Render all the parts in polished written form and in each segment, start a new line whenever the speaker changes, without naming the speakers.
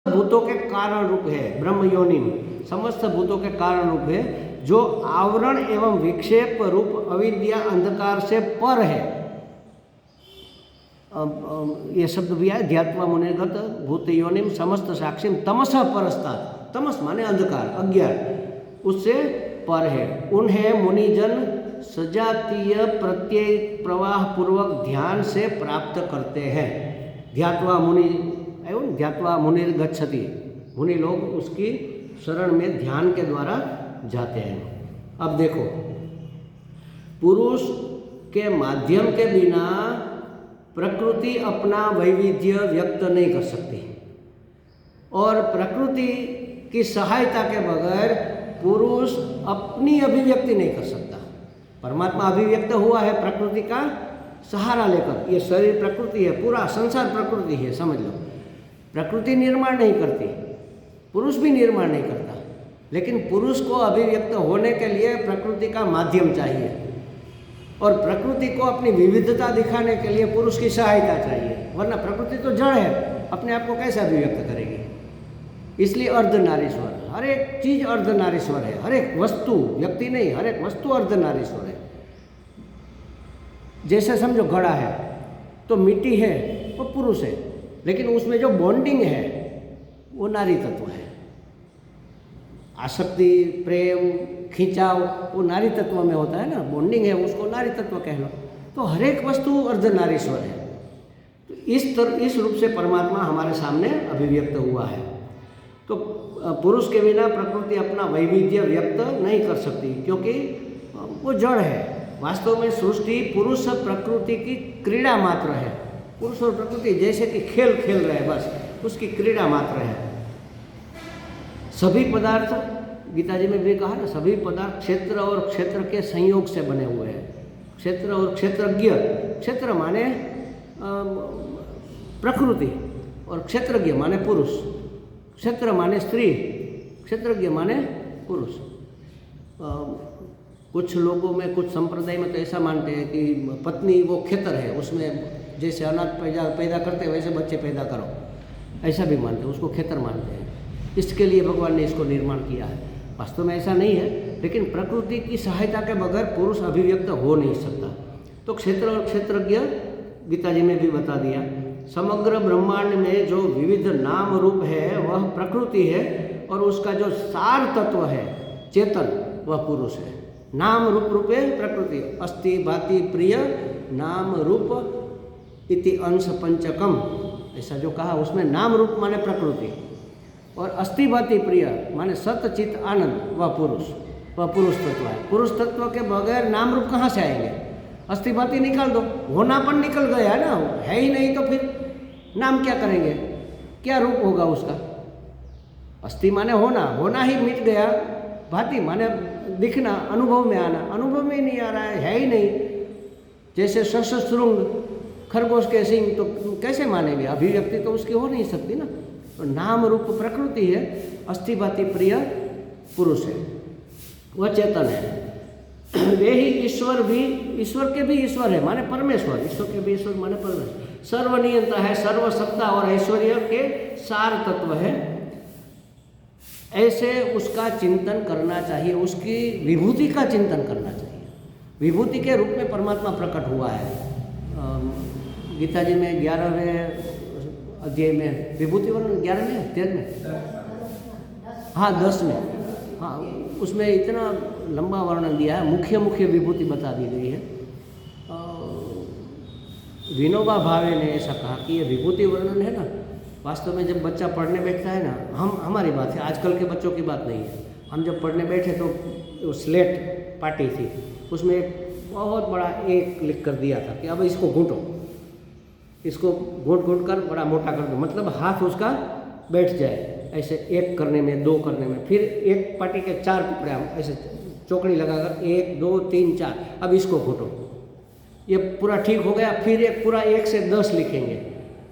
भूतों के कारण रूप है, ब्रह्म योनि समस्त भूतों के कारण रूप है, जो आवरण एवं विक्षेप रूप अविद्या अंधकार से पर है। ये शब्द भी है, ध्यात्वा मुनिगत भूत योनिम समस्त साक्षी तमसा परस्तात्, तमस माने अंधकार, अज्ञान, उससे पर है। उन्हें मुनिजन सजातीय प्रत्यय प्रवाह पूर्वक ध्यान से प्राप्त करते हैं। ध्यात्वा मुनि एवं ध्यात्वा मुनिर गच्छति, मुनि लोग उसकी शरण में ध्यान के द्वारा जाते हैं। अब देखो, पुरुष के माध्यम के बिना प्रकृति अपना वैविध्य व्यक्त नहीं कर सकती, और प्रकृति की सहायता के बगैर पुरुष अपनी अभिव्यक्ति नहीं कर सकता। परमात्मा अभिव्यक्त हुआ है प्रकृति का सहारा लेकर। ये शरीर प्रकृति है, पूरा संसार प्रकृति है, समझ लो। प्रकृति निर्माण नहीं करती, पुरुष भी निर्माण नहीं करता, लेकिन पुरुष को अभिव्यक्त होने के लिए प्रकृति का माध्यम चाहिए, और प्रकृति को अपनी विविधता दिखाने के लिए पुरुष की सहायता चाहिए, वरना प्रकृति तो जड़ है, अपने आप को कैसे अभिव्यक्त करेगी। इसलिए अर्धनारीश्वर, हर एक चीज अर्धनारीश्वर है, हर एक वस्तु, व्यक्ति नहीं, हर एक वस्तु अर्धनारीश्वर है। जैसे समझो घड़ा है तो मिट्टी है वो पुरुष है, लेकिन उसमें जो बॉन्डिंग है वो नारी तत्व है। आसक्ति, प्रेम, खिंचाव वो नारी तत्व में होता है ना, बॉन्डिंग है, उसको नारी तत्व कह लो। तो हर एक वस्तु अर्धनारीश्वर है। तो इस रूप से परमात्मा हमारे सामने अभिव्यक्त हुआ है। तो पुरुष के बिना प्रकृति अपना वैविध्य व्यक्त नहीं कर सकती, क्योंकि वो जड़ है। वास्तव में सृष्टि पुरुष प्रकृति की क्रीड़ा मात्र है। पुरुष और प्रकृति जैसे कि खेल खेल रहे हैं, बस उसकी क्रीड़ा मात्र है। सभी पदार्थ, गीता जी में भी कहा ना, सभी पदार्थ क्षेत्र और क्षेत्र के संयोग से बने हुए हैं। क्षेत्र और क्षेत्रज्ञ, क्षेत्र माने प्रकृति और क्षेत्रज्ञ माने पुरुष, क्षेत्र माने स्त्री, क्षेत्रज्ञ माने पुरुष। कुछ लोगों में, कुछ संप्रदाय में तो ऐसा मानते हैं कि पत्नी वो क्षेत्र है, उसमें जैसे अनाज पैदा करते हैं वैसे बच्चे पैदा करो, ऐसा भी मानते हैं, उसको क्षेत्र मानते हैं। इसके लिए भगवान ने इसको निर्माण किया है। वास्तव में ऐसा नहीं है, लेकिन प्रकृति की सहायता के बगैर पुरुष अभिव्यक्त हो नहीं सकता। तो क्षेत्र और क्षेत्रज्ञ गीता जी में भी बता दिया। समग्र ब्रह्मांड में जो विविध नाम रूप है वह प्रकृति है, और उसका जो सार तत्व है चेतन वह पुरुष है। नाम रूप रूपे प्रकृति, अस्ति भाति प्रिय नाम रूप इति अंश पंचकम, ऐसा जो कहा उसमें नाम रूप माने प्रकृति, और अस्ति भाति प्रिय माने सत चित आनंद वह पुरुष तत्व है। पुरुष तत्व के बगैर नाम रूप कहाँ से आएंगे? अस्ति भाति निकाल दो, होनापन निकल गया ना, है ही नहीं तो फिर नाम क्या करेंगे, क्या रूप होगा उसका? अस्ति माने होना ही मिट गया। भाति माने दिखना, अनुभव में आना, अनुभव में नहीं आ रहा है ही नहीं। जैसे सशस्त्रृंग, खरगोश के सिंह, तो कैसे मानेंगे? अभिव्यक्ति तो उसकी हो नहीं सकती ना। तो नाम रूप प्रकृति है, अस्ति भाति प्रिय पुरुष है, वह चेतन है। वे ही ईश्वर भी, ईश्वर के भी ईश्वर है माने परमेश्वर, ईश्वर के भी ईश्वर माने परमेश्वर। सर्वनियंता है, सर्वसत्ता और ऐश्वर्य के सार तत्व है। ऐसे उसका चिंतन करना चाहिए, उसकी विभूति का चिंतन करना चाहिए। विभूति के रूप में परमात्मा प्रकट हुआ है। गीता जी में 11वें अध्याय में विभूति वर्णन, 11वें 13वें, हाँ 10 में, हाँ उसमें इतना लंबा वर्णन दिया है। मुख्य विभूति बता दी गई है। विनोबा भावे ने ऐसा कहा कि ये विभूति वर्णन है ना, वास्तव में जब बच्चा पढ़ने बैठता है ना, हमारी बात है, आजकल के बच्चों की बात नहीं है। हम जब पढ़ने बैठे तो स्लेट पाटी थी, उसमें एक बहुत बड़ा एक लिख कर दिया था कि अब इसको घूंटो, इसको घूंट कर बड़ा मोटा कर दो, मतलब हाथ उसका बैठ जाए ऐसे, एक करने में, 2 करने में। फिर एक पाटी के 4 टुकड़े ऐसे चौकड़ी लगाकर 1 2 3 4, अब इसको घूंटो, ये पूरा ठीक हो गया। फिर एक पूरा 1 से 10 लिखेंगे,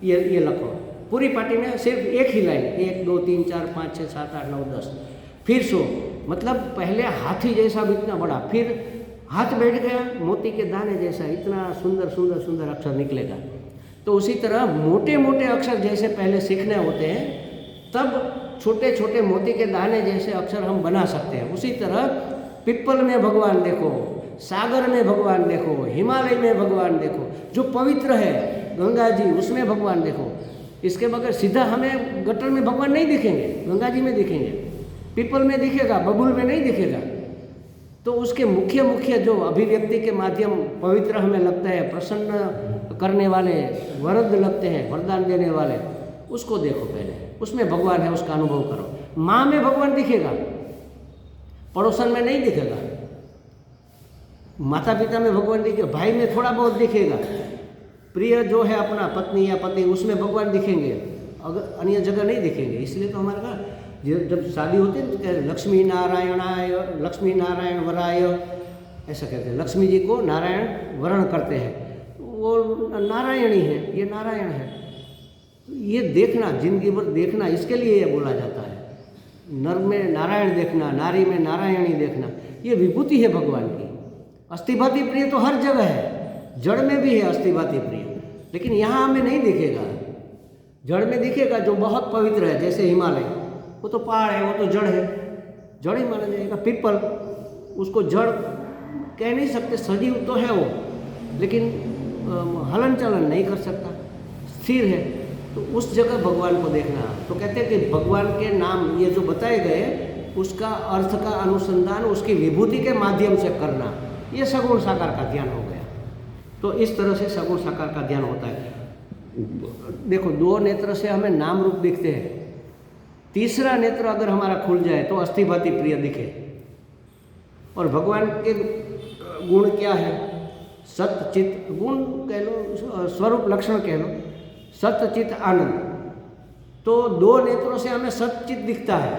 ये लिखो पूरी पार्टी में, सिर्फ एक ही लाइन, 1 2 3 4 5 6 7 8 9 10, फिर 100, मतलब पहले हाथी जैसा भी इतना बड़ा, फिर हाथ बैठ गया मोती के दाने जैसा, इतना सुंदर सुंदर सुंदर अक्षर निकलेगा। तो उसी तरह मोटे मोटे अक्षर जैसे पहले सीखने होते हैं, तब छोटे छोटे मोती के दाने जैसे अक्षर हम बना सकते हैं। उसी तरह पिप्पल में भगवान देखो, सागर में भगवान देखो, हिमालय में भगवान देखो, जो पवित्र है गंगा जी उसमें भगवान देखो। इसके बगैर सीधा हमें गटर में भगवान नहीं दिखेंगे, गंगा जी में दिखेंगे, पिपल में दिखेगा, बबुल में नहीं दिखेगा। तो उसके मुख्य मुख्य जो अभिव्यक्ति के माध्यम पवित्र हमें लगता है, प्रसन्न करने वाले, वरद लगते हैं, वरदान देने वाले, उसको देखो पहले, उसमें भगवान है, उसका अनुभव करो। माँ में भगवान दिखेगा, पड़ोसन में नहीं दिखेगा। माता पिता में भगवान दिखेगा, भाई में थोड़ा बहुत दिखेगा, प्रिय जो है अपना पत्नी या पति उसमें भगवान दिखेंगे, अगर अन्य जगह नहीं दिखेंगे। इसलिए तो हमारे कहा जब शादी होती है तो कहते हैं लक्ष्मी नारायणाय, लक्ष्मी नारायण वराय, ऐसा कहते हैं। लक्ष्मी जी को नारायण वरण करते हैं, वो नारायणी है, ये नारायण है। ये देखना, जिंदगी भर देखना, इसके लिए ये बोला जाता है। नर में नारायण देखना, नारी में नारायणी देखना, ये विभूति है भगवान की। अस्थिभाति प्रिय तो हर जगह है, जड़ में भी है अस्थिभाति प्रिय, लेकिन यहाँ हमें नहीं दिखेगा। जड़ में दिखेगा जो बहुत पवित्र है, जैसे हिमालय, वो तो पहाड़ है, वो तो जड़ है, जड़ ही माना जाएगा। पिपल, उसको जड़ कह नहीं सकते, सजीव तो है वो, लेकिन हलन चलन नहीं कर सकता, स्थिर है। तो उस जगह भगवान को देखना। तो कहते हैं कि भगवान के नाम ये जो बताए गए, उसका अर्थ का अनुसंधान उसकी विभूति के माध्यम से करना, ये सगुण साकार का ध्यान हो गया। तो इस तरह से सगुण साकार का ध्यान होता है। देखो, दो नेत्र से हमें नाम रूप दिखते हैं, तीसरा नेत्र अगर हमारा खुल जाए तो अस्थिभाति प्रिय दिखे। और भगवान के गुण क्या है? सत्य चित्त, गुण कह लो, स्वरूप लक्षण कह लो, सत्य चित्त आनंद। तो दो नेत्रों से हमें सत्य चित्त दिखता है,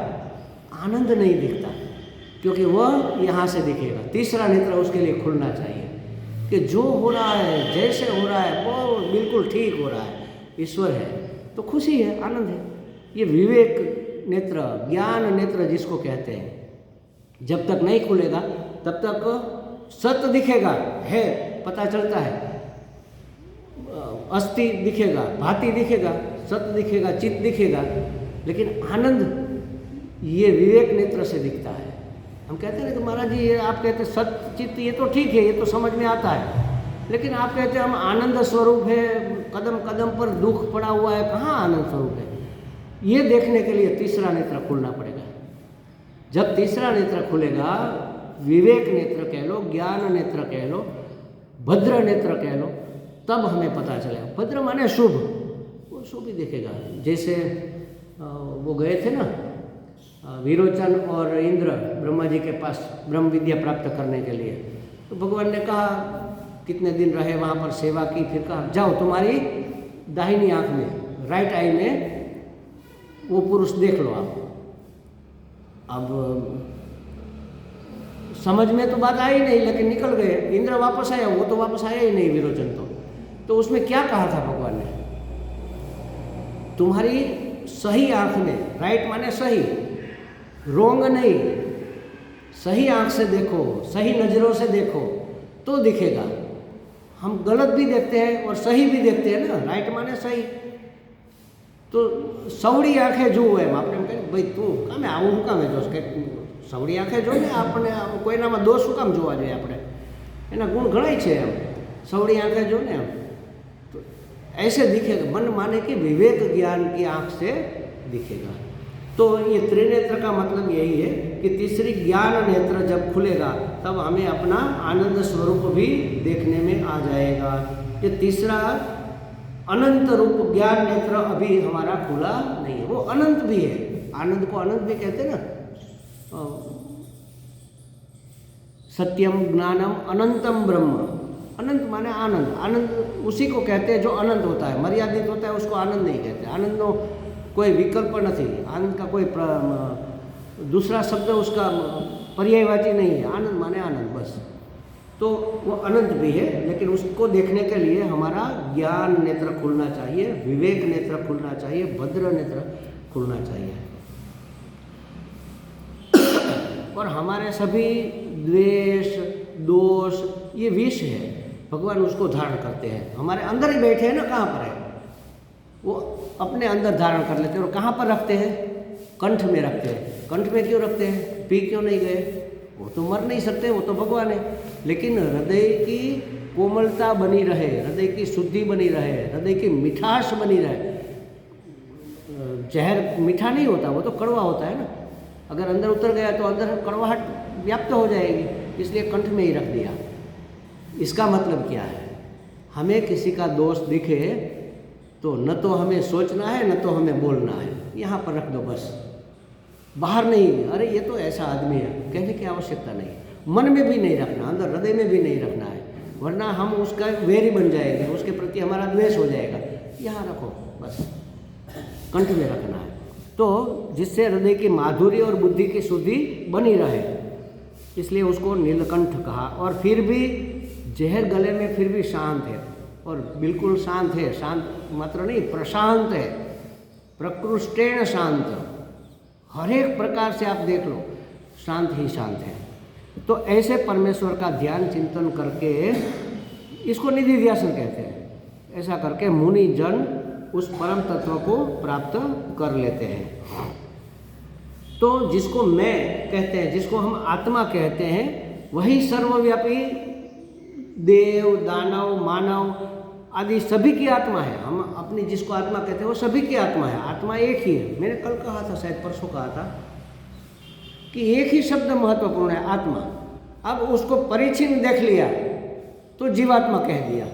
आनंद नहीं दिखता, क्योंकि वह यहाँ से दिखेगा। तीसरा नेत्र उसके लिए खुलना चाहिए कि जो हो रहा है, जैसे हो रहा है, वो बिल्कुल ठीक हो रहा है, ईश्वर है, तो खुशी है, आनंद है। ये विवेक नेत्र, ज्ञान नेत्र जिसको कहते हैं, जब तक नहीं खुलेगा तब तक सत्य दिखेगा, है, पता चलता है, अस्थि दिखेगा, भांति दिखेगा, सत्य दिखेगा, चित्त दिखेगा, लेकिन आनंद ये विवेक नेत्र से दिखता है। हम कहते हैं कि महाराज जी, ये आप कहते हैं सत्य चित्त, ये तो ठीक है, ये तो समझ में आता है, लेकिन आप कहते हैं हम आनंद स्वरूप है, कदम कदम पर दुख पड़ा हुआ है, कहाँ आनंद स्वरूप है? ये देखने के लिए तीसरा नेत्र खुलना पड़ेगा। जब तीसरा नेत्र खुलेगा, विवेक नेत्र कह लो, ज्ञान नेत्र कह लो, भद्र नेत्र कह लो, तब हमें पता चलेगा। भद्र माने शुभ, वो शुभ ही दिखेगा। जैसे वो गए थे ना विरोचन और इंद्र ब्रह्मा जी के पास ब्रह्म विद्या प्राप्त करने के लिए, तो भगवान ने कहा कितने दिन रहे वहाँ पर, सेवा की, फिर कहा जाओ तुम्हारी दाहिनी आँख में, राइट आई में वो पुरुष देख लो आप। अब समझ में तो बात आई नहीं, लेकिन निकल गए। इंद्र वापस आया, वो तो वापस आया ही नहीं, विरोचन तो उसमें क्या कहा था भगवान ने? तुम्हारी सही आँख में, राइट माने सही, रोंग नहीं, सही आँख से देखो, सही नज़रों से देखो तो दिखेगा। हम गलत भी देखते हैं और सही भी देखते हैं ना, राइट माने सही। तो सवड़ी आँखें जो એમ આપણે એમ કહીએ ભાઈ તું કામે આવું શું કામે જોશ, કે સવડી આંખે જો ને આપણે કોઈનામાં દોષ શું કામ જોવા જોઈએ? આપણે એના ગુણ ઘણાય છે એમ, સવડી આંખે જો ને એમ, तो ऐसे दिखेगा। मन माने कि विवेक ज्ञान की आँख से दिखेगा। तो ये त्रिनेत्र का मतलब यही है कि तीसरी ज्ञान नेत्र जब खुलेगा तब हमें अपना आनंद स्वरूप भी देखने में आ जाएगा। ये तीसरा अनंत रूप ज्ञान नेत्र अभी हमारा खुला नहीं है, वो अनंत भी है। आनंद को अनंत भी कहते हैं ना, सत्यम ज्ञानम अनंतम ब्रह्म। अनंत माने आनंद, आनंद उसी को कहते हैं जो अनंत होता है, मर्यादित होता है, उसको आनंद नहीं कहते। आनंद नो कोई विकल्प नहीं, आनंद का कोई दूसरा शब्द उसका पर्यायवाची नहीं है। आनंद माने आनंद बस। तो वो अनंत भी है, लेकिन उसको देखने के लिए हमारा ज्ञान नेत्र खुलना चाहिए, विवेक नेत्र खुलना चाहिए, भद्र नेत्र खुलना चाहिए। और हमारे सभी द्वेष, दोष, ये विष है, भगवान उसको धारण करते हैं, हमारे अंदर ही बैठे हैं ना। कहाँ पर है वो अपने अंदर धारण कर लेते हैं। और कहाँ पर रखते हैं? कंठ में रखते हैं। कंठ में क्यों रखते हैं? पी क्यों नहीं गए? वो तो मर नहीं सकते, वो तो भगवान है। लेकिन हृदय की कोमलता बनी रहे, हृदय की शुद्धि बनी रहे, हृदय की मिठास बनी रहे। जहर मीठा नहीं होता, वो तो कड़वा होता है ना। अगर अंदर उतर गया तो अंदर कड़वाहट व्याप्त हो जाएगी, इसलिए कंठ में ही रख दिया। इसका मतलब क्या है? हमें किसी का दोष दिखे तो न तो हमें सोचना है, न तो हमें बोलना है, यहाँ पर रख दो बस। बाहर नहीं, अरे ये तो ऐसा आदमी है, कहने की आवश्यकता नहीं। मन में भी नहीं रखना, अंदर हृदय में भी नहीं रखना है, वरना हम उसका वैरी बन जाएंगे, उसके प्रति हमारा द्वेष हो जाएगा। यहाँ रखो बस, कंठ में रखना है, तो जिससे हृदय की माधुर्य और बुद्धि की शुद्धि बनी रहे, इसलिए उसको नीलकंठ कहा। और फिर भी जहर गले में फिर भी शांत है, और बिल्कुल शांत है, शांत मात्र नहीं, प्रशांत है, प्रकृष्टेण शांत। हर एक प्रकार से आप देख लो, शांत ही शांत है। तो ऐसे परमेश्वर का ध्यान चिंतन करके, इसको निधि ध्यासन कहते हैं, ऐसा करके मुनि जन उस परम तत्व को प्राप्त कर लेते हैं। तो जिसको मैं कहते हैं, जिसको हम आत्मा कहते हैं, वही सर्वव्यापी देव, दानव, मानव आदि सभी की आत्मा है। हम अपनी जिसको आत्मा कहते हैं वो सभी की आत्मा है। आत्मा एक ही है। मैंने कल कहा था, शायद परसों कहा था, कि एक ही शब्द महत्वपूर्ण है, आत्मा। अब उसको परिचिन देख लिया तो जीवात्मा कह दिया,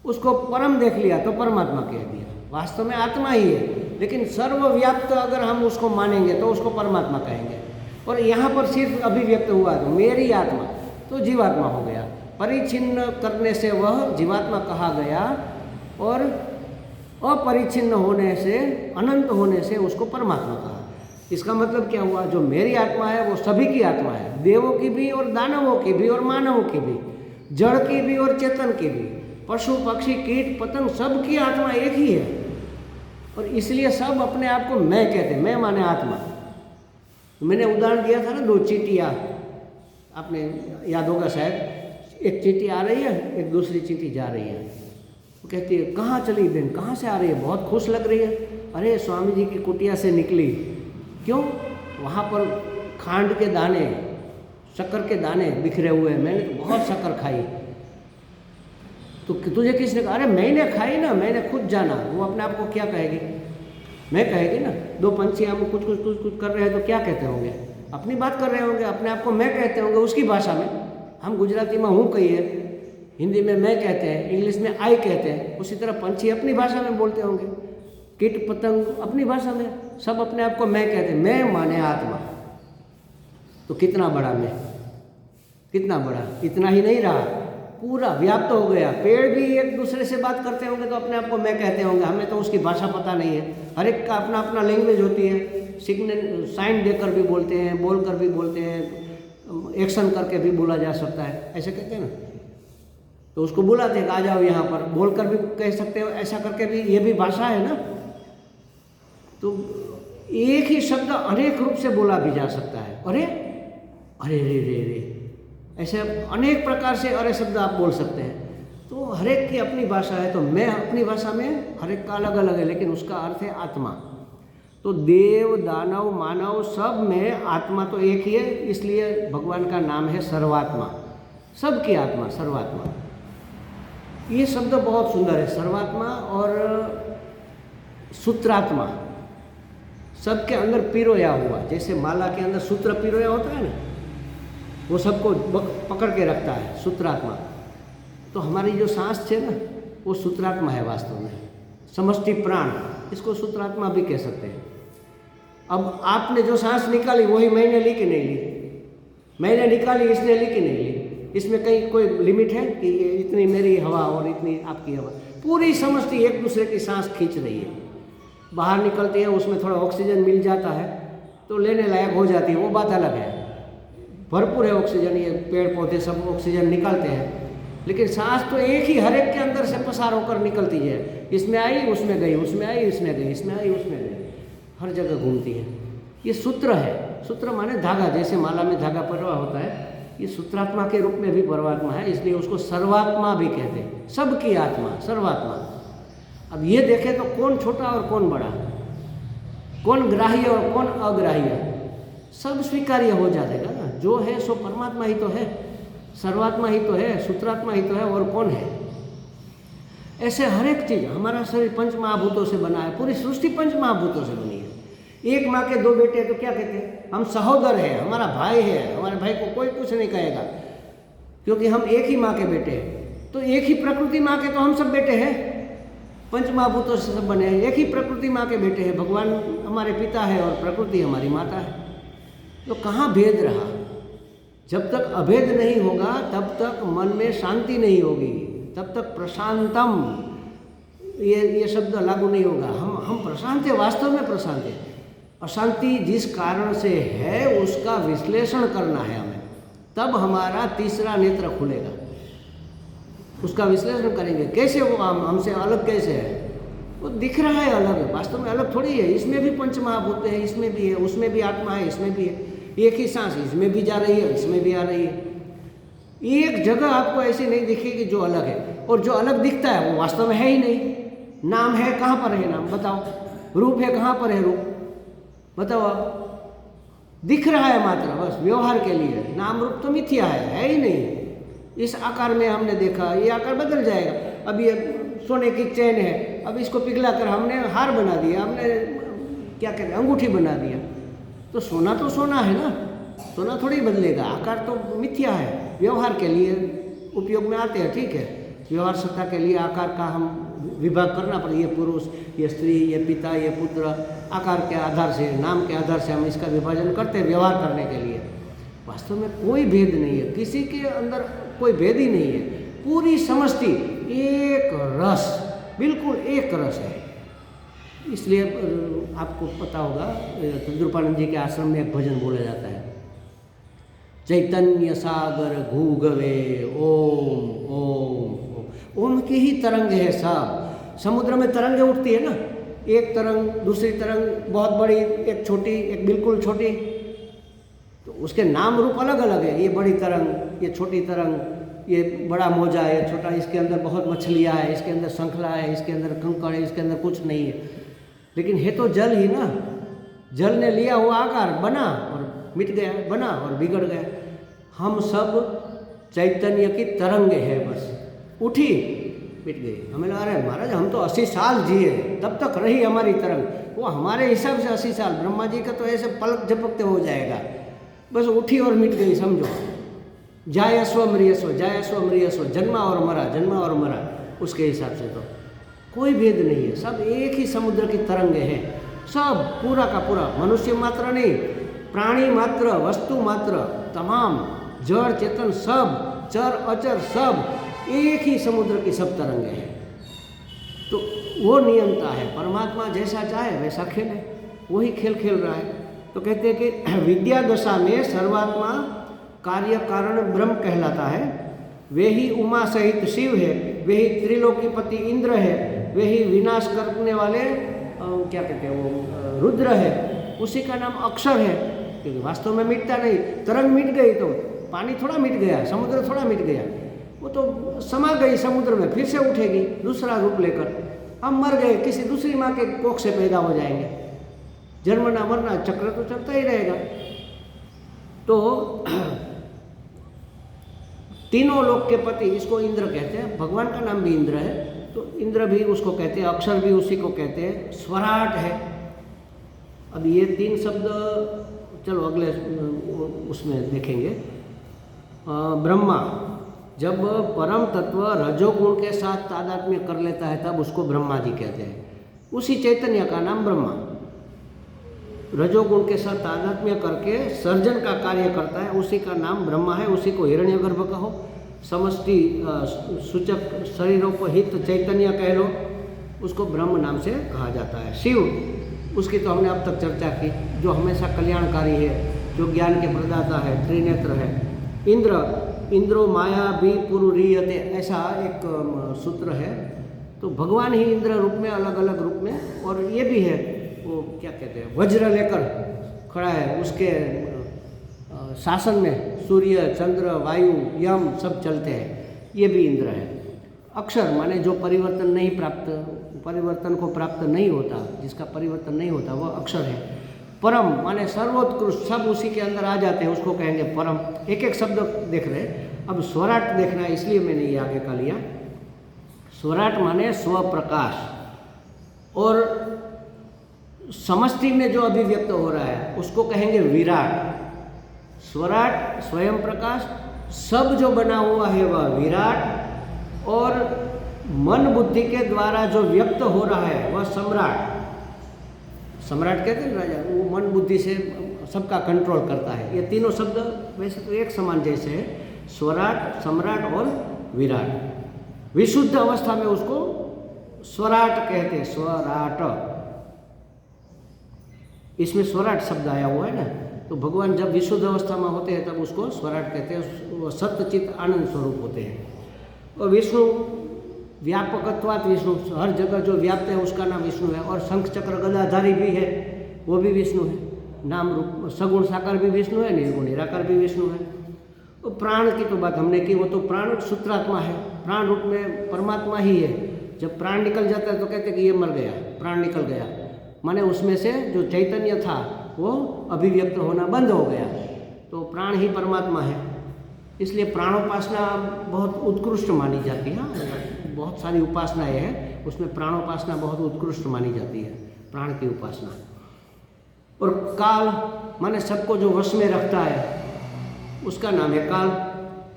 उसको परम देख लिया तो परमात्मा कह दिया। वास्तव में आत्मा ही है, लेकिन सर्वव्याप्त अगर हम उसको मानेंगे तो उसको परमात्मा कहेंगे। और यहाँ पर सिर्फ अभिव्यक्त हुआ तो मेरी आत्मा, तो जीवात्मा हो गया। परिचिन्न करने से वह जीवात्मा कहा गया, और अपरिचिन्न होने से, अनंत होने से उसको परमात्मा कहा। इसका मतलब क्या हुआ? जो मेरी आत्मा है वो सभी की आत्मा है, देवों की भी और दानवों की भी और मानवों की भी, जड़ की भी और चेतन की भी, पशु पक्षी कीट पतंग, सब की आत्मा एक ही है। और इसलिए सब अपने आप को मैं कहते हैं। मैं माने आत्मा। मैंने उदाहरण दिया था ना, 2 चींटियाँ, आपने याद होगा शायद। एक चींटी आ रही है, एक दूसरी चींटी जा रही है। वो कहती है, कहाँ चली बहन, कहाँ से आ रही है? बहुत खुश लग रही है। अरे स्वामी जी की कुटिया से निकली। क्यों? वहाँ पर खांड के दाने, शक्कर के दाने बिखरे हुए हैं, मैंने तो बहुत शक्कर खाई। तो तुझे किसने कहा? अरे मैंने खाई ना, मैंने खुद जाना। वो अपने आप को क्या कहेगी? मैं कहेगी ना। 2 पंछी हम कुछ कुछ कुछ कुछ कर रहे हैं तो क्या कहते होंगे? अपनी बात कर रहे होंगे, अपने आप को मैं कहते होंगे उसकी भाषा में। हम गुजराती में हूँ कहिए, हिंदी में मैं कहते हैं, इंग्लिश में आई कहते हैं। उसी तरह पंछी अपनी भाषा में बोलते होंगे, कीट पतंग अपनी भाषा में, सब अपने आप को मैं कहते हैं। मैं माने आत्मा। तो कितना बड़ा मैं, कितना बड़ा, इतना ही नहीं रहा, पूरा व्याप्त हो गया। पेड़ भी एक दूसरे से बात करते होंगे तो अपने आप को मैं कहते होंगे। हमें तो उसकी भाषा पता नहीं है। हर एक का अपना अपना लैंग्वेज होती है। सिग्नल साइन देकर भी बोलते हैं, बोल कर भी बोलते हैं, एक्शन करके भी बोला जा सकता है, ऐसे कहते हैं ना। तो उसको बुलाते हैं, आ जाओ यहाँ पर, बोल कर भी कह सकते हो, ऐसा करके भी, ये भी भाषा है ना। तो एक ही शब्द अनेक रूप से बोला भी जा सकता है। अरे अरे रे रे रे, ऐसे अनेक प्रकार से अरे शब्द आप बोल सकते हैं। तो हर एक की अपनी भाषा है। तो मैं अपनी भाषा में, हर एक का अलग अलग है, लेकिन उसका अर्थ है आत्मा। तो देव, दानव, मानव सब में आत्मा तो एक ही है। इसलिए भगवान का नाम है सर्वात्मा, सबकी आत्मा, सर्वात्मा। ये शब्द बहुत सुंदर है, सर्वात्मा और सूत्रात्मा। सबके अंदर पिरोया हुआ, जैसे माला के अंदर सूत्र पिरोया होता है ना, वो सबको पकड़ के रखता है, सूत्रात्मा। तो हमारी जो सांस है ना, वो सूत्रात्मा है वास्तव में, समष्टि प्राण, इसको सूत्रात्मा भी कह सकते हैं। अब आपने जो सांस निकाली वही मैंने ली कि नहीं ली? मैंने निकाली, इसने ली कि नहीं ली? इसमें कहीं कोई लिमिट है कि इतनी मेरी हवा और इतनी आपकी हवा? पूरी समष्टि एक दूसरे की सांस खींच रही है। बाहर निकलती है, उसमें थोड़ा ऑक्सीजन मिल जाता है तो लेने लायक हो जाती है, वो बात अलग है। भरपूर है ऑक्सीजन, ये पेड़ पौधे सब ऑक्सीजन निकालते हैं, लेकिन सांस तो एक ही, हर एक के अंदर से पसार होकर निकलती है। इसमें आई, उसमें गई, उसमें आई, इसमें गई, इसमें आई, उसमें गई, हर जगह घूमती है। ये सूत्र है। सूत्र माने धागा, जैसे माला में धागा परवा होता है, ये सूत्रात्मा के रूप में भी परमात्मा है, इसलिए उसको सर्वात्मा भी कहते हैं। सबकी आत्मा, सर्वात्मा। अब ये देखें तो कौन छोटा और कौन बड़ा, कौन ग्राह्य और कौन अग्राह्य, सब स्वीकार्य हो जाएगा ना। जो है सो परमात्मा ही तो है, सर्वात्मा ही तो है, सूत्रात्मा ही तो है, और कौन है। ऐसे हर एक चीज़, हमारा शरीर पंच महाभूतों से बना है, पूरी सृष्टि पंच महाभूतों से बनी है। एक माँ के दो बेटे तो क्या कहते हैं, हम सहोदर हैं, हमारा भाई है, हमारे भाई को कोई कुछ नहीं कहेगा क्योंकि हम एक ही माँ के बेटे हैं। तो एक ही प्रकृति माँ के तो हम सब बेटे हैं, पंच महाभूतों से सब बने हैं, एक ही प्रकृति माँ के बेटे हैं। भगवान हमारे पिता है और प्रकृति हमारी माता है। तो कहाँ भेद रहा? जब तक अभेद नहीं होगा तब तक मन में शांति नहीं होगी, तब तक प्रशांतम ये शब्द लागू नहीं होगा। हम प्रशांत है, वास्तव में प्रशांत है। अशांति जिस कारण से है उसका विश्लेषण करना है हमें, तब हमारा तीसरा नेत्र खुलेगा। उसका विश्लेषण करेंगे, कैसे वो हमसे अलग कैसे है? वो दिख रहा है अलग है, वास्तव में अलग थोड़ी है। इसमें भी पंच महाभूत है, इसमें भी है, उसमें भी आत्मा है, इसमें भी है। एक ही सांस इसमें भी जा रही है, इसमें भी आ रही है। एक जगह आपको ऐसी नहीं दिखेगी जो अलग है, और जो अलग दिखता है वो वास्तव में है ही नहीं। नाम है, कहाँ पर है नाम बताओ? रूप है, कहाँ पर है रूप बताओ आप? दिख रहा है मात्र, बस व्यवहार के लिए। नाम रूप तो मिथ्या है ही नहीं। इस आकार में हमने देखा, ये आकार बदल जाएगा। अब ये सोने की चैन है, अब इसको पिघला कर हमने हार बना दिया, हमने क्या कहते हैं अंगूठी बना दिया। तो सोना है ना, सोना थोड़ी बदलेगा, आकार तो मिथ्या है। व्यवहार के लिए उपयोग में आते हैं, ठीक है। व्यवहार सत्ता के लिए आकार का हम विभाग करना पड़े, ये पुरुष, ये स्त्री, ये पिता, ये पुत्र, आकार के आधार से, नाम के आधार से हम इसका विभाजन करते हैं व्यवहार करने के लिए। वास्तव में कोई भेद नहीं है, किसी के अंदर कोई भेद ही नहीं है। पूरी समष्टि एक रस, बिल्कुल एक रस है। इसलिए आपको पता होगा तद्रूपानंद जी के आश्रम में एक भजन बोला जाता है, चैतन्य सागर घूगवे ओम ओम ओम। ओम की ही तरंग है सब। समुद्र में तरंगें उठती है ना, एक तरंग दूसरी तरंग बहुत बड़ी, एक छोटी, एक बिल्कुल छोटी, तो उसके नाम रूप अलग अलग है। ये बड़ी तरंग, ये छोटी तरंग, ये बड़ा मोजा है, ये छोटा, इसके अंदर बहुत मछलियाँ है, इसके अंदर शंखला है, इसके अंदर कंकड़ है, इसके अंदर कुछ नहीं है, लेकिन है तो जल ही ना। जल ने लिया हुआ आकार, बना और मिट गया, बना और बिगड़ गया। हम सब चैतन्य की तरंगे हैं, बस उठी मिट गई। हमें लगा रहे महाराज हम तो 80 साल जिए, तब तक रही हमारी तरंग। वो हमारे हिसाब से 80 साल, ब्रह्मा जी का तो ऐसे पलक झपकते हो जाएगा, बस उठी और मिट गई, समझो। जायस्व मृयस्व, जायस्व मृयस्व, जन्मा और मरा, जन्मा और मरा। उसके हिसाब से तो कोई भेद नहीं है, सब एक ही समुद्र की तरंगे हैं। सब पूरा का पूरा, मनुष्य मात्र नहीं, प्राणी मात्र, वस्तु मात्र, तमाम जड़ चेतन सब, चर अचर सब एक ही समुद्र की सब तरंगे हैं। तो वो नियंता है, परमात्मा जैसा चाहे वैसा खेले, वही खेल खेल रहा है। तो कहते हैं कि विद्या दशा में सर्वात्मा कार्य कारण ब्रह्म कहलाता है। वे ही उमा सहित शिव है, वे ही त्रिलोकीपति इंद्र है, वे ही विनाश करने वाले क्या कहते हैं वो रुद्र है, उसी का नाम अक्षर है। क्योंकि वास्तव में मिटता नहीं, तरंग मिट गई तो पानी थोड़ा मिट गया, समुद्र थोड़ा मिट गया, वो तो समा गई समुद्र में, फिर से उठेगी दूसरा रूप लेकर। हम मर गए, किसी दूसरी माँ के कोख से पैदा हो जाएंगे, जन्मना मरना चक्र तो चलता ही रहेगा। तो तीनों लोक के पति, इसको इंद्र कहते हैं, भगवान का नाम भी इंद्र है, तो इंद्र भी उसको कहते हैं, अक्षर भी उसी को कहते हैं, स्वराट है। अब ये तीन शब्द चलो अगले उसमें देखेंगे। ब्रह्मा जब परम तत्व रजोगुण के साथ तादात्म्य कर लेता है तब उसको ब्रह्मा जी कहते हैं। उसी चैतन्य का नाम ब्रह्मा रजोगुण के साथ तादात्म्य करके सर्जन का कार्य करता है, उसी का नाम ब्रह्मा है। उसी को हिरण्यगर्भ कहो, समष्टि सूचक शरीरोपहित चैतन्य कह लो, उसको ब्रह्म नाम से कहा जाता है। शिव, उसकी तो हमने अब तक चर्चा की, जो हमेशा कल्याणकारी है, जो ज्ञान के प्रदाता है, त्रिनेत्र है। इंद्र, इंद्रो माया भी पुरुरीयते, ऐसा एक सूत्र है। तो भगवान ही इंद्र रूप में, अलग अलग रूप में, और ये भी है वो क्या कहते हैं वज्र लेकर खड़ा है, उसके शासन में सूर्य चंद्र वायु यम सब चलते हैं, ये भी इंद्र है। अक्षर माने जो परिवर्तन नहीं प्राप्त परिवर्तन को प्राप्त नहीं होता, जिसका परिवर्तन नहीं होता, वह अक्षर है। परम माने सर्वोत्कृष्ट, सब उसी के अंदर आ जाते हैं, उसको कहेंगे परम। एक एक शब्द देख रहे हैं। अब स्वराट देखना है, इसलिए मैंने ये आगे का लिया। स्वराट माने स्वप्रकाश, और समष्टि में जो अभिव्यक्त हो रहा है उसको कहेंगे विराट। स्वराट स्वयं प्रकाश, सब जो बना हुआ है वह विराट, और मन बुद्धि के द्वारा जो व्यक्त हो रहा है वह सम्राट। सम्राट कहते हैं राजा, वो मन बुद्धि से सबका कंट्रोल करता है। ये तीनों शब्द वैसे तो एक समान जैसे है, स्वराट, सम्राट और विराट। विशुद्ध अवस्था में उसको स्वराट कहते हैं, स्वराट। इसमें स्वराट शब्द आया हुआ है ना, तो भगवान जब विशुद्ध अवस्था में होते हैं तब उसको स्वराट कहते हैं। वो सत्यचित आनंद स्वरूप होते हैं। और विष्णु व्यापकत्वात् विष्णु, हर जगह जो व्याप्त है उसका नाम विष्णु है। और शंख चक्र गदाधारी भी है, वो भी विष्णु है। नाम रूप सगुण साकार भी विष्णु है, निर्गुण निराकार भी विष्णु है। तो प्राण की तो बात हमने की, वो तो प्राण सूत्रात्मा है, प्राण रूप में परमात्मा ही है। जब प्राण निकल जाता है तो कहते हैं कि ये मर गया, प्राण निकल गया, माने उसमें से जो चैतन्य था वो अभिव्यक्त होना बंद हो गया, तो प्राण ही परमात्मा है। इसलिए प्राणोपासना बहुत उत्कृष्ट मानी जाती है। बहुत सारी उपासनाएं हैं, उसमें प्राणोपासना बहुत उत्कृष्ट मानी जाती है, प्राण की उपासना। और काल माने सबको जो वश में रखता है उसका नाम है काल।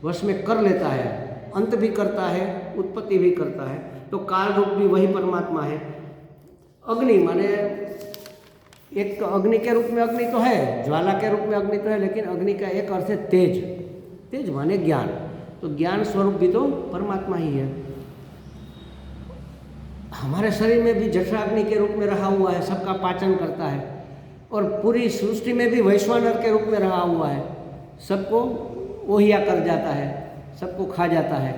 वश में कर लेता है, अंत भी करता है, उत्पत्ति भी करता है, तो काल रूप भी वही परमात्मा है। अग्नि माने एक अग्नि के रूप में अग्नि तो है, ज्वाला के रूप में अग्नि तो है, लेकिन अग्नि का एक अर्थ है तेज। तेज माने ज्ञान, तो ज्ञान स्वरूप भी तो परमात्मा ही है। हमारे शरीर में भी जठराग्नि के रूप में रहा हुआ है, सबका पाचन करता है। और पूरी सृष्टि में भी वैश्वानर के रूप में रहा हुआ है, सबको ओहिया कर जाता है, सबको खा जाता है,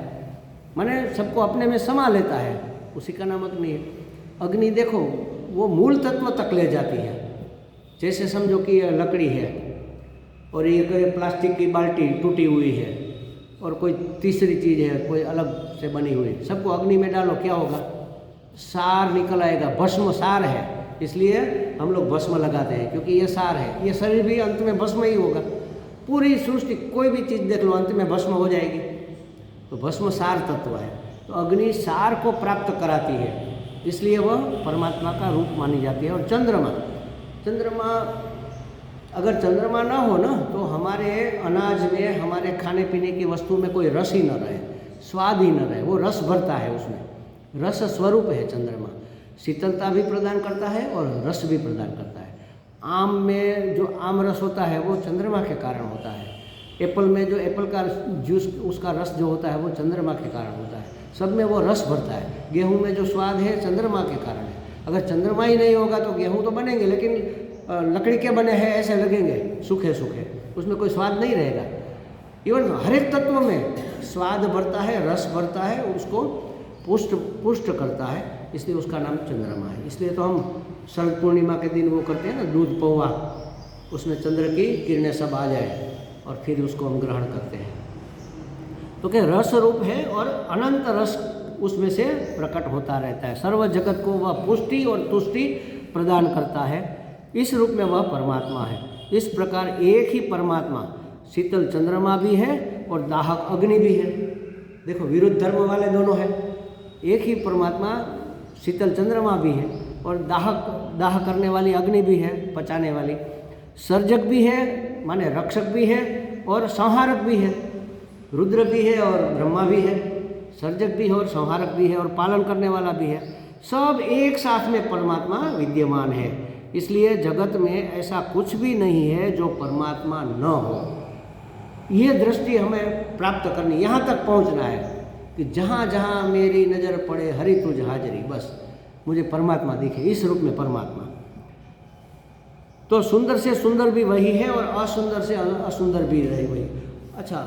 माने सबको अपने में समा लेता है, उसी का नाम अग्नि है। अग्नि देखो वो मूल तत्व तक ले जाती है। जैसे समझो कि यह लकड़ी है और ये प्लास्टिक की बाल्टी टूटी हुई है और कोई तीसरी चीज़ है, कोई अलग से बनी हुई, सबको अग्नि में डालो, क्या होगा? सार निकल आएगा, भस्म सार है। इसलिए हम लोग भस्म लगाते हैं, क्योंकि ये सार है। ये शरीर भी अंत में भस्म ही होगा। पूरी सृष्टि कोई भी चीज़ देख लो अंत में भस्म हो जाएगी, तो भस्म सार तत्व है। तो अग्नि सार को प्राप्त कराती है, इसलिए वह परमात्मा का रूप मानी जाती है। और चंद्रमा, चंद्रमा अगर चंद्रमा ना हो ना तो हमारे अनाज में, हमारे खाने पीने की वस्तु में कोई रस ही न रहे, स्वाद ही न रहे। वो रस भरता है, उसमें रस स्वरूप है चंद्रमा। शीतलता भी प्रदान करता है और रस भी प्रदान करता है। आम में जो आम रस होता है वो चंद्रमा के कारण होता है। एप्पल में जो एप्पल का जूस, उसका रस जो होता है वो चंद्रमा के कारण होता है। सब में वो रस भरता है। गेहूं में जो स्वाद है चंद्रमा के कारण है। अगर चंद्रमा ही नहीं होगा तो गेहूं तो बनेंगे, लेकिन लकड़ी के बने हैं ऐसे लगेंगे, सूखे सूखे, उसमें कोई स्वाद नहीं रहेगा। इवन हर एक तत्व में स्वाद भरता है, रस भरता है, उसको पुष्ट करता है, इसलिए उसका नाम चंद्रमा है। इसलिए तो हम शरद पूर्णिमा के दिन वो करते हैं ना, दूध पौवा, उसमें चंद्र की किरणें सब आ जाए और फिर उसको हम ग्रहण करते हैं। तो क्या रस रूप है और अनंत रस उसमें से प्रकट होता रहता है। सर्व जगत को वह पुष्टि और तुष्टि प्रदान करता है, इस रूप में वह परमात्मा है। इस प्रकार एक ही परमात्मा शीतल चंद्रमा भी है और दाहक अग्नि भी है। देखो विरुद्ध धर्म वाले दोनों हैं। एक ही परमात्मा शीतल चंद्रमा भी है और दाह करने वाली अग्नि भी है, पचाने वाली। सर्जक भी है माने रक्षक भी है और संहारक भी है। रुद्र भी है और ब्रह्मा भी है, सर्जक भी है और संहारक भी है और पालन करने वाला भी है। सब एक साथ में परमात्मा विद्यमान है। इसलिए जगत में ऐसा कुछ भी नहीं है जो परमात्मा न हो। ये दृष्टि हमें प्राप्त करनी, यहाँ तक पहुँचना है कि जहाँ जहाँ मेरी नज़र पड़े हरि तुझ हाजरी, बस मुझे परमात्मा दिखे, इस रूप में परमात्मा। तो सुंदर से सुंदर भी वही है और असुंदर से असुंदर भी रहे वही। अच्छा,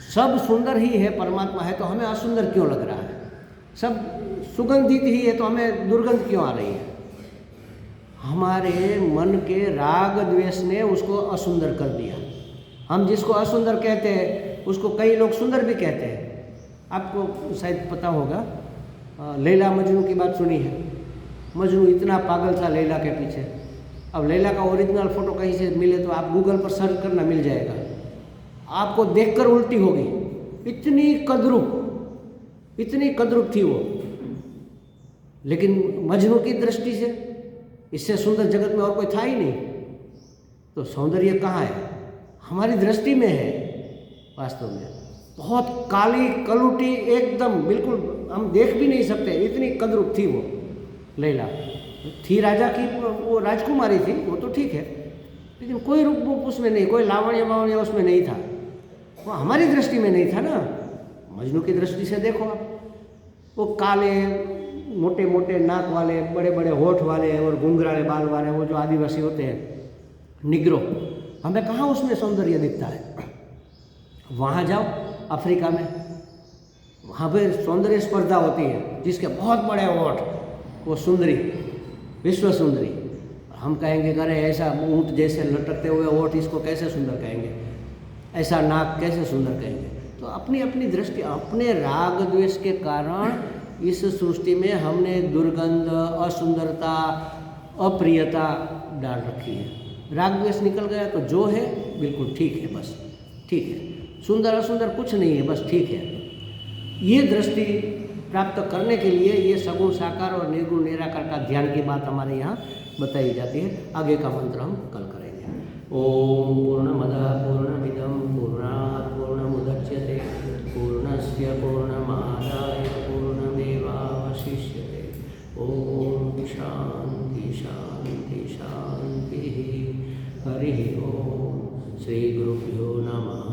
सब सुंदर ही है, परमात्मा है, तो हमें असुंदर क्यों लग रहा है? सब सुगंधित ही है तो हमें दुर्गंध क्यों आ रही है? हमारे मन के राग द्वेष ने उसको असुंदर कर दिया। हम जिसको असुंदर कहते हैं उसको कई लोग सुंदर भी कहते हैं। आपको शायद पता होगा, लैला मजनू की बात सुनी है। मजनू इतना पागल था लैला के पीछे। अब लैला का ओरिजिनल फ़ोटो कहीं से मिले तो आप गूगल पर सर्च करना, मिल जाएगा। आपको देखकर उल्टी होगी, इतनी कद्रूप थी वो। लेकिन मजनू की दृष्टि से इससे सुंदर जगत में और कोई था ही नहीं। तो सौंदर्य कहाँ है? हमारी दृष्टि में है। वास्तव में बहुत काली कलूटी, एकदम बिल्कुल हम देख भी नहीं सकते, इतनी कद्रूप थी वो लैला। थी राजा की, वो राजकुमारी थी, वो तो ठीक है, लेकिन कोई रूप उसमें नहीं, कोई लावण्य वावण्य उसमें नहीं था। वो हमारी दृष्टि में नहीं था ना। मजनू की दृष्टि से देखो आप, वो काले मोटे मोटे नाक वाले, बड़े बड़े होठ वाले और घुंघराले बाल वाले, वो जो आदिवासी होते हैं, निग्रो, हमें कहाँ उसमें सौंदर्य दिखता है। वहाँ जाओ अफ्रीका में, वहाँ पर सौंदर्य स्पर्धा होती है, जिसके बहुत बड़े होठ, वो सुंदरी, विश्व सुंदरी। हम कहेंगे अरे ऐसा ऊँट जैसे लटकते हुए होठ, इसको कैसे सुंदर कहेंगे, ऐसा नाक कैसे सुंदर कहेंगे। तो अपनी अपनी दृष्टि, अपने राग द्वेष के कारण इस सृष्टि में हमने दुर्गंध, असुंदरता, अप्रियता डाल रखी है। राग द्वेष निकल गया तो जो है बिल्कुल ठीक है, बस ठीक है। सुंदर असुंदर कुछ नहीं है, बस ठीक है। ये दृष्टि प्राप्त करने के लिए ये सगुण साकार और निर्गुण निराकार का ध्यान की बात हमारे यहाँ बताई जाती है। आगे का मंत्र हम कल करेंगे। ओम पूर्णमदः पूर्णमिदं पूर्णात् पूर्णमुदच्यते पूर्णस्य पूर्णमादाय पूर्णमेवावशिष्यते। ओम शांति शांति शांति। हरि ओम। श्री गुरुभ्यो नमः।